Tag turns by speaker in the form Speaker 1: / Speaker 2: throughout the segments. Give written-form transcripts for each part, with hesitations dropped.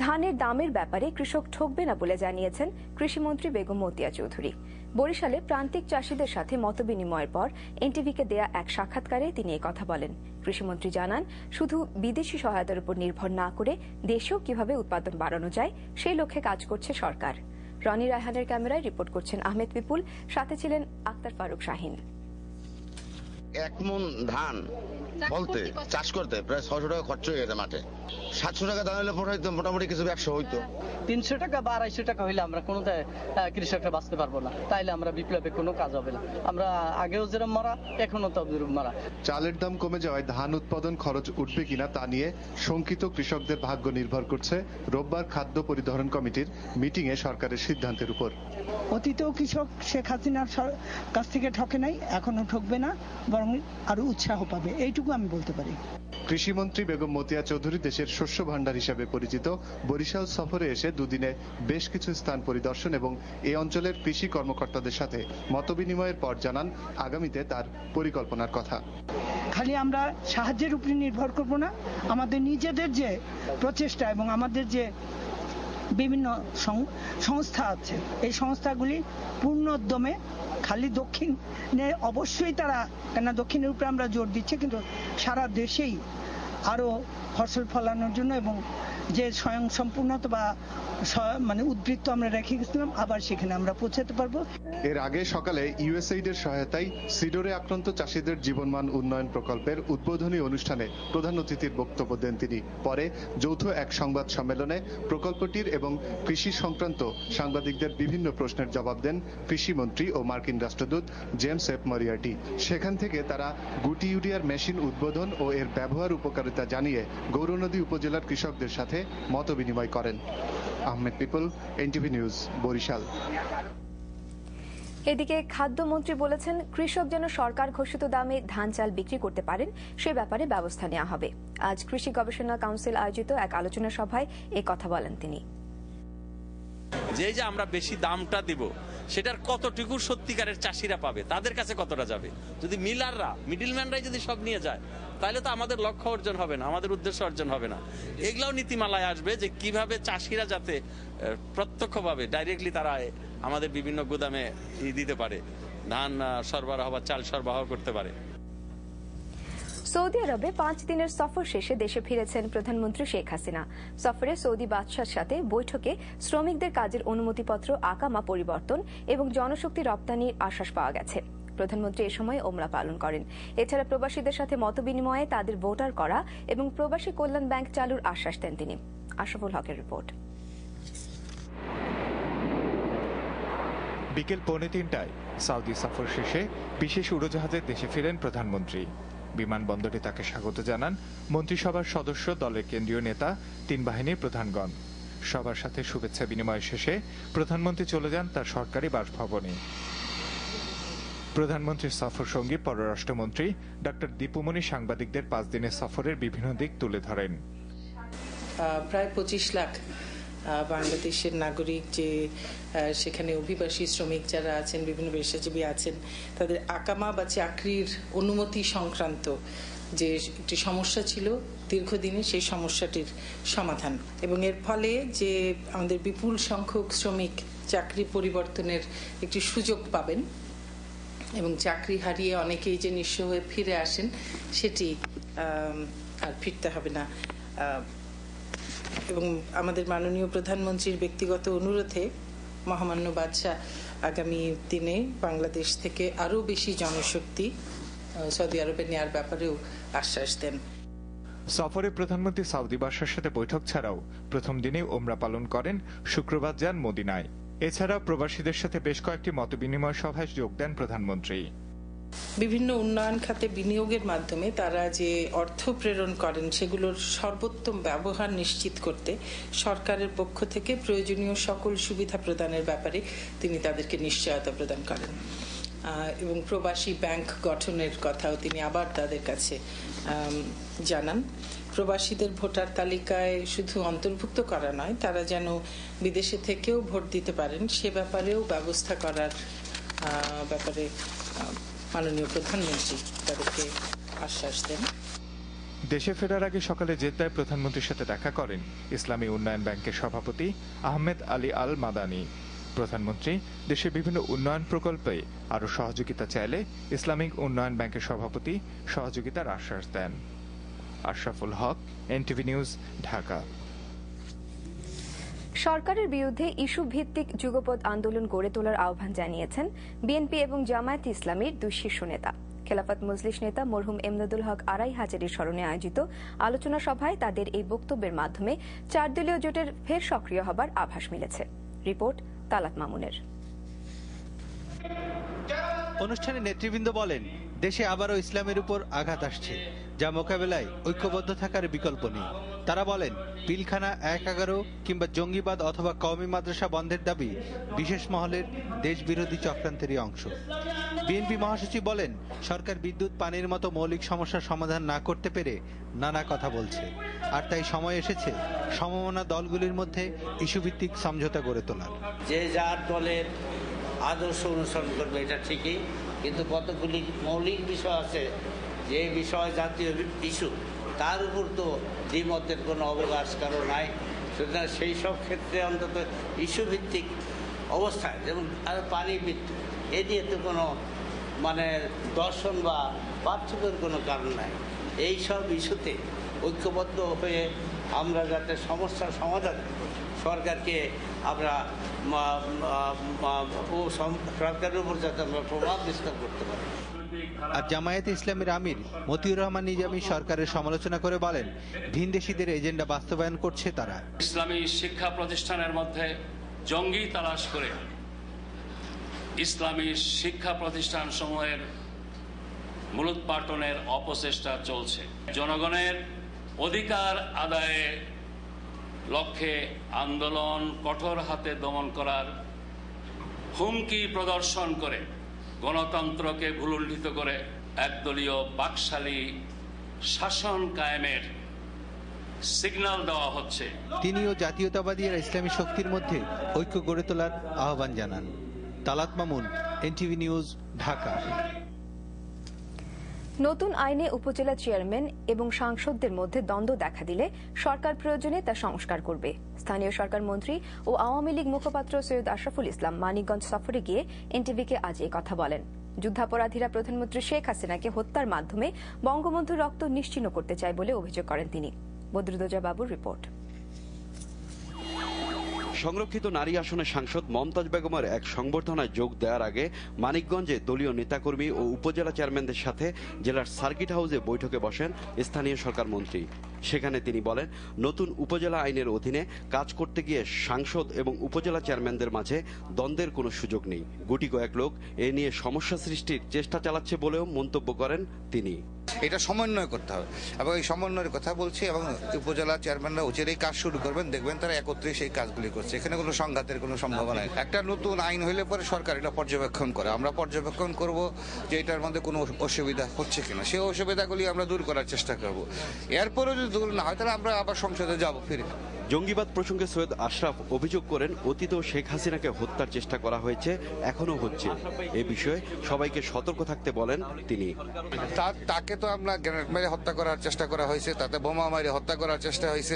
Speaker 1: ধানের দামের ব্যাপারে কৃষক ঠকবে না বলে জানিয়েছেন কৃষিমন্ত্রী বেগম মতিয়া চৌধুরী। বরিশালে প্রান্তিক চাষীদের সাথে মতবিনিময়ের পর এনটিভিকে দেয়া এক সাক্ষাৎকারে তিনি কথা বলেন। কৃষিমন্ত্রী জানান, শুধু বিদেশি সহায়তার উপর নির্ভর না করে দেশেও কিভাবে উৎপাদন বাড়ানো যায় সেই লক্ষ্যে কাজ করছে সরকার। রনি রায়হানের ক্যামেরায় রিপোর্ট করছেন আহমেদ বিপুল, সাথে ছিলেন আক্তার ফারুক শাহিন।
Speaker 2: 1 মণ ধান ফলতে চাষ করতে প্রায় 600 টাকা খরচ হয়ে গেছে মাঠে। 700 টাকা দাম হলে মোটামুটি কিছু ব্যবসা হইতো।
Speaker 3: 300 টাকা বা 250 টাকা হইলে আমরা কোনোটাই কৃষকরা বাঁচতে পারবো না। তাইলে আমরা বিপ্লবে কোনো কাজ হবে না। আমরা আগেও যেরকম মারা, এখনো তো যেরকম মারা।
Speaker 4: চালের দাম কমে যাওয়ায় ধান উৎপাদন খরচ উঠবে কিনা তা নিয়ে শঙ্কিত কৃষকদের ভাগ্য নির্ভর করছে রোববার খাদ্য পরিবহন কমিটির মিটিংয়ে সরকারের সিদ্ধান্তের উপর।
Speaker 5: অতীতেও কৃষক শেখ হাসিনার কাছ থেকে ঠকে নাই, এখনো ঠকবে না, বরং আরো উৎসাহ পাবে, এইটুকু আমি বলতে পারি।
Speaker 4: কৃষিমন্ত্রী বেগম মতিয়া চৌধুরী দেশের শস্য ভাণ্ডার হিসেবে পরিচিত বরিশাল সফরে এসে দুদিনে বেশ কিছু স্থান পরিদর্শন এবং এই অঞ্চলের কৃষি কর্মকর্তাদের সাথে মতবিনিময়ের পর জানান আগামীতে তার পরিকল্পনার কথা।
Speaker 5: খালি আমরা সাহায্যের উপরে নির্ভর করব না, আমাদের নিজেদের যে প্রচেষ্টা এবং আমাদের যে বিভিন্ন সংস্থা আছে, এই সংস্থাগুলি পূর্ণ উদ্যমে খালি দক্ষিণে অবশ্যই তারা, কেন দক্ষিণের উপরে আমরা জোর দিচ্ছি, কিন্তু সারা দেশেই আরো ফসল ফলানোর জন্য এবং যে স্বয়ংসম্পূর্ণতা বা উদ্বৃত্ত আমরা রেখে গেছিলাম, আবার সেখানে আমরা পৌঁছাতে পারবো।
Speaker 4: এর আগে সকালে ইউএসএইড এর সহায়তায় সিডরে আক্রান্ত চাষীদের জীবনমান উন্নয়ন প্রকল্পের উদ্বোধনী অনুষ্ঠানে প্রধান অতিথির বক্তব্য দেন তিনি। পরে যৌথ এক সংবাদ সম্মেলনে প্রকল্পটির এবং কৃষি সংক্রান্ত সাংবাদিকদের বিভিন্ন প্রশ্নের জবাব দেন কৃষিমন্ত্রী ও মার্কিন রাষ্ট্রদূত জেমস এফ মরিয়ার্টি। সেখান থেকে তারা গুটি ইউরিয়ার মেশিন উদ্বোধন ও এর ব্যবহার উপকারিতা জানিয়ে গৌরনদী উপজেলার কৃষকদের সাথে মত বিনিময় করেন। Ahmed Pipul, NTV news, Barishal.
Speaker 1: এদিকে খাদ্যমন্ত্রী বলেছেন, কৃষক যেন সরকার ঘোষিত দামে ধান চাল বিক্রি করতে পারেন সে ব্যাপারে ব্যবস্থা নেওয়া হবে। আজ কৃষি গবেষণা কাউন্সিল আয়োজিত এক আলোচনা সভায় এ কথা বলেন তিনি।
Speaker 6: যে আমরা বেশি দামটা দিব, সেটার কতটুকু সত্যিকারের চাষিরা পাবে, তাদের কাছে কতটা যাবে। যদি মিলাররা, মিডিলম্যানরাই যদি সব নিয়ে যায়, তাহলে তো আমাদের লক্ষ্য অর্জন হবে না, আমাদের উদ্দেশ্য অর্জন হবে না। এগুলাও নীতিমালায় আসবে যে কিভাবে চাষিরা যাতে প্রত্যক্ষভাবে ডাইরেক্টলি তারা আমাদের বিভিন্ন গুদামে দিতে পারে, ধান সরবরাহ বা চাল সরবরাহ করতে পারে।
Speaker 1: সৌদি আরবে 5 দিনের সফর শেষে দেশে ফিরেছেন প্রধানমন্ত্রী শেখ হাসিনা। সফরে সৌদি বাদশার সাথে বৈঠকে শ্রমিকদের কাজের অনুমতিপত্র আকামা পরিবর্তন এবং জনশক্তি রপ্তানির আশ্বাস পাওয়া গেছে। প্রধানমন্ত্রী এ সময় ওমরা পালন করেন। এছাড়া প্রবাসীদের সাথে মতবিনিময়ে তাদের ভোটার করা এবং প্রবাসী কল্যাণ ব্যাংক চালুর আশ্বাস দেন তিনি। আশরাফুল হকের রিপোর্ট।
Speaker 7: বিকেল 2:45টায় সৌদি সফর শেষে বিশেষ উড়োজাহাজে দেশে ফিরেন প্রধানমন্ত্রী। বিমানবন্দরে তাকে স্বাগত জানান মন্ত্রিসভার সদস্য, দলের কেন্দ্রীয় নেতা, 3 বাহিনীর প্রধানগণ। সবার সাথে শুভেচ্ছা বিনিময় শেষে প্রধানমন্ত্রী চলে যান তার সরকারি বাসভবনে। প্রধানমন্ত্রীর সফর সঙ্গী পররাষ্ট্রমন্ত্রী ডক্টর দীপুমণি সাংবাদিকদের 5 দিনের সফরের বিভিন্ন দিক তুলে ধরেন।
Speaker 8: প্রায় 25 লাখ বাংলাদেশের নাগরিক, যে সেখানে অভিবাসী শ্রমিক যারা আছেন, বিভিন্ন পেশাজীবী আছেন, তাদের আকামা বা চাকরির অনুমতি সংক্রান্ত যে একটি সমস্যা ছিল দীর্ঘদিনে, সেই সমস্যাটির সমাধান এবং এর ফলে যে আমাদের বিপুল সংখ্যক শ্রমিক চাকরি পরিবর্তনের একটি সুযোগ পাবেন এবং চাকরি হারিয়ে অনেকেই যে নিঃস্ব হয়ে ফিরে আসেন, সেটি আর ফিরতে হবে না। এবং আমাদের মাননীয় প্রধানমন্ত্রীর ব্যক্তিগত অনুরোধে মহামান্য বাদশাহ আগামী দিনে বাংলাদেশ থেকে আরও বেশি জনশক্তি সৌদি আরবে নেওয়ার ব্যাপারেও আশ্বাস দেন।
Speaker 7: সফরে প্রধানমন্ত্রী সৌদি বাদশার সাথে বৈঠক ছাড়াও প্রথম দিনে ওমরা পালন করেন, শুক্রবার যান মদিনায়। এছাড়া প্রবাসীদের সাথে বেশ কয়েকটি মতবিনিময় সভায় যোগ দেন প্রধানমন্ত্রী।
Speaker 8: বিভিন্ন উন্নয়ন খাতে বিনিয়োগের মাধ্যমে তারা যে অর্থ প্রেরণ করেন, সেগুলোর সর্বোত্তম ব্যবহার নিশ্চিত করতে সরকারের পক্ষ থেকে প্রয়োজনীয় সকল সুবিধা প্রদানের ব্যাপারে তিনি তাদেরকে নিশ্চয়তা প্রদান করেন এবং প্রবাসী ব্যাংক গঠনের কথাও তিনি আবার তাদের কাছে জানান। প্রবাসীদের ভোটার তালিকায় শুধু অন্তর্ভুক্ত করা নয়, তারা যেন বিদেশে থেকেও ভোট দিতে পারেন সে ব্যাপারেও ব্যবস্থা করার ব্যাপারে মাননীয় প্রধানমন্ত্রী তাদেরকে আশ্বাস দেন।
Speaker 7: দেশে ফেরার আগে সকালে জেদ্দায় প্রধানমন্ত্রীর সাথে দেখা করেন ইসলামী উন্নয়ন ব্যাংকের সভাপতি আহমেদ আলী আল মাদানি। প্রধানমন্ত্রী দেশের বিভিন্ন উন্নয়ন প্রকল্পে আরও সহযোগিতা চাইলে ইসলামিক উন্নয়ন ব্যাংকের সভাপতি সহযোগিতার আশ্বাস দেন। আশরাফুল হক, এনটিভি নিউজ, ঢাকা।
Speaker 1: সরকারের বিরুদ্ধে ইস্যু ভিত্তিক যুগপৎ আন্দোলন গড়ে তোলার আহ্বান জানিয়েছেন বিএনপি এবং জামায়াত ইসলামীর দুই শীর্ষ নেতা। খেলাফত মজলিস নেতা মরহুম এমদাদুল হক আড়াই হাজারের স্মরণে আয়োজিত আলোচনা সভায় তাদের এই বক্তব্যের মাধ্যমে 4 দলীয় জোটের ফের সক্রিয় হবার আভাস মিলেছে। রিপোর্ট তালাত মামুনের।
Speaker 9: অনুষ্ঠানে নেতৃবৃন্দ বলেন, দেশে আবারও ইসলামের উপর আঘাত আসছে, যা মোকাবেলায় ঐক্যবদ্ধ থাকার বিকল্প নেই। তারা বলেন, পিলখানা 1-11 কিংবা জঙ্গিবাদ অথবা কওমি মাদ্রাসা বন্ধের দাবি বিশেষ মহলের দেশবিরোধী চক্রান্তেরই অংশ। বিএনপি মহাসচিব বলেন, সরকার বিদ্যুৎ, পানির মতো মৌলিক সমস্যার সমাধান না করতে পেরে নানা কথা বলছে, আর তাই সময় এসেছে সমমনা দলগুলির মধ্যে ইস্যুভিত্তিক সমঝোতা গড়ে তোলার।
Speaker 10: যে যার দলের আদর্শ অনুসরণ করবে এটা ঠিকই, কিন্তু কতগুলি মৌলিক বিষয় আছে যে বিষয় জাতীয় ইস্যু, তার উপর তো দ্বিমতের কোনো অবকাশ কারো নাই। সুতরাং সেই সব ক্ষেত্রে অন্তত ইস্যু ভিত্তিক অবস্থায়, যেমন আর পানি, বিদ্যুৎ, এ নিয়ে তো কোনো দর্শন বা পার্থক্যের কোনো কারণ নাই। এই সব ইস্যুতে ঐক্যবদ্ধ হয়ে আমরা যাতে সমস্যার সমাধান সরকারকে আমরা সরকারের উপর যাতে আমরা প্রভাব বিস্তার করতে পারি।
Speaker 9: আর জামায়াতে ইসলামের আমির মতিউর রহমান নিজামী সরকারের সমালোচনা করে বলেন, ভিনদেশীদের এজেন্ডা বাস্তবায়ন করছে তারা।
Speaker 11: ইসলামী শিক্ষা প্রতিষ্ঠানের মধ্যে জঙ্গি তালাশ করে ইসলামী শিক্ষা প্রতিষ্ঠান সমূহের মূলোৎপাটনের অপচেষ্টা চলছে। জনগণের অধিকার আদায়ের লক্ষ্যে আন্দোলন কঠোর হাতে দমন করার হুমকি প্রদর্শন করে গণতন্ত্রকে ভুলুণ্ঠিত করে একদলীয় বাকশালী শাসন কায়েমের সিগন্যাল দেওয়া হচ্ছে।
Speaker 9: তিনিও জাতীয়তাবাদী আর ইসলামী শক্তির মধ্যে ঐক্য গড়ে তোলার আহ্বান জানান। Talat Mamun, NTV news, Dhaka.
Speaker 1: নতুন আইনে উপজেলা চেয়ারম্যান এবং সাংসদদের মধ্যে দ্বন্দ্ব দেখা দিলে সরকার প্রয়োজনে তা সংস্কার করবে। স্থানীয় সরকার মন্ত্রী ও আওয়ামী লীগ মুখপাত্র সৈয়দ আশরাফুল ইসলাম মানিকগঞ্জ সফরে গিয়ে এনটিভিকে আজ এই কথা বলেন। যুদ্ধাপরাধীরা প্রধানমন্ত্রী শেখ হাসিনাকে হত্যার মাধ্যমে বঙ্গবন্ধুর রক্ত নিশ্চিহ্ন করতে চায় বলে অভিযোগ করেন তিনি। বদরুদ্দোজা বাবুর রিপোর্ট।
Speaker 12: সংরক্ষিত নারী আসনের সাংসদ মমতাজ বেগমের এক সংবর্ধনায় যোগ দেওয়ার আগে মানিকগঞ্জে দলীয় নেতাকর্মী ও উপজেলা চেয়ারম্যানদের সাথে জেলার সার্কিট হাউসে বৈঠকে বসেন স্থানীয় সরকার মন্ত্রী। সেখানে তিনি বলেন, নতুন উপজেলা আইনের অধীনে কাজ করতে গিয়ে সাংসদ এবং উপজেলা চেয়ারম্যানদের মাঝে দ্বন্দ্বের কোনো সুযোগ নেই। গুটি কয়েক লোক এ নিয়ে সমস্যা সৃষ্টির চেষ্টা চালাচ্ছে বলেও মন্তব্য করেন তিনি।
Speaker 13: এটা সমন্বয় করতে হবে এবং এই সমন্বয়ের কথা বলছি, এবং উপজেলা চেয়ারম্যানরা অচিরেই কাজ শুরু করবেন, দেখবেন তারা একত্রে সেই কাজগুলি করছে। এখানে কোনো সংঘাতের কোনো সম্ভাবনা নেই। একটা নতুন আইন হইলে পরে সরকার এটা পর্যবেক্ষণ করে, আমরা পর্যবেক্ষণ করব যে এটার মধ্যে কোনো অসুবিধা হচ্ছে কিনা, সেই অসুবিধাগুলি আমরা দূর করার চেষ্টা করব। এরপরেও যদি দূর না হয় তাহলে আমরা আবার সংসদে যাব ফিরে।
Speaker 12: জঙ্গিবাদ প্রসঙ্গে সৈয়দ আশরাফ অভিযোগ করেন, অতীতেও শেখ হাসিনাকে হত্যার চেষ্টা করা হয়েছে, এখনো হচ্ছে। এ বিষয়ে সবাইকে সতর্ক থাকতে বলেন তিনি।
Speaker 13: তাকে তো আমরা গ্রেনেড মেরে হত্যা করার চেষ্টা করা হয়েছে, তাতে বোমা মেরে হত্যা করার চেষ্টা হয়েছে,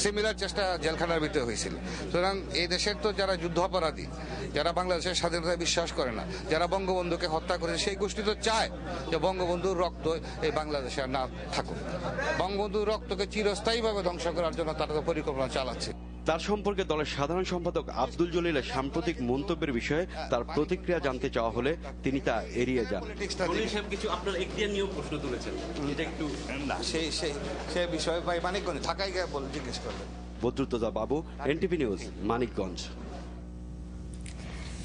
Speaker 13: সিমিলার চেষ্টা জেলখানার ভিতরে হয়েছিল। সুতরাং এই দেশের তো যারা যুদ্ধাপরাধী, যারা বাংলাদেশের স্বাধীনতায় বিশ্বাস করে না, যারা বঙ্গবন্ধুকে হত্যা করেছে, সেই গোষ্ঠী তো চায় যে বঙ্গবন্ধুর রক্ত এই বাংলাদেশে আর না থাকুক। বঙ্গবন্ধুর রক্তকে চিরস্থায়ীভাবে ধ্বংস করার জন্য তারা তো পরিকল্পনা চালাচ্ছে।
Speaker 12: তার সম্পর্কে দলের সাধারণ সম্পাদক আব্দুল জলিলের সাম্প্রতিক মন্তব্যের বিষয়ে তার প্রতিক্রিয়া জানতে চাওয়া হলে তিনি তা এড়িয়ে যান।
Speaker 6: কিছু আপনার এখতিয়ার নিয়েও প্রশ্ন তুলেছেন, এটা একটু
Speaker 13: না, সেই বিষয়ে ভাই মানিকগঞ্জ ঢাকায় গিয়ে জিজ্ঞেস করবেন।
Speaker 12: বদরুদ্দোজা বাবু, এনটিভি নিউজ, মানিকগঞ্জ।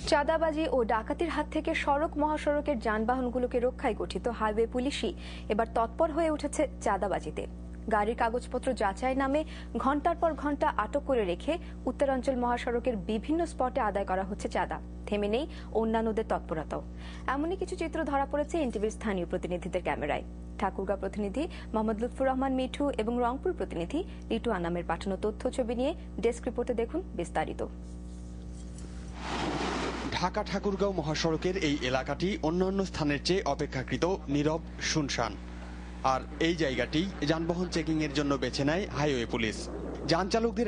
Speaker 1: চাঁদাবাজি ও ডাকাতির হাত থেকে সড়ক মহাসড়কের যানবাহনগুলোকে রক্ষায় গঠিত হাইওয়ে পুলিশই এবার তৎপর হয়ে উঠেছে চাঁদাবাজিতে। গাড়ির কাগজপত্র যাচাই নামে ঘণ্টার পর ঘণ্টা আটক করে রেখে উত্তরাঞ্চল মহাসড়কের বিভিন্ন স্পটে আদায় করা হচ্ছে চাঁদা। থেমে নেই অন্যান্যদের তৎপরতাও। এমনই কিছু চিত্র ধরা পড়েছে এনটিভির স্থানীয় প্রতিনিধিদের ক্যামেরায়। ঠাকুরগাঁও প্রতিনিধি মোহাম্মদ লুৎফুর রহমান মিঠু এবং রংপুর প্রতিনিধি লিটু আনামের পাঠানো তথ্য ছবি নিয়ে ডেস্ক রিপোর্টে দেখুন বিস্তারিত।
Speaker 14: ঢাকা ঠাকুরগাঁও মহাসড়কের এই এলাকাটি অন্যান্য স্থানের চেয়ে অপেক্ষাকৃত নীরব, শুনশান। আর এই জায়গাটি যানবাহন চেকিং এর জন্য বেছে নেয় হাইওয়ে পুলিশ। যান চালকদের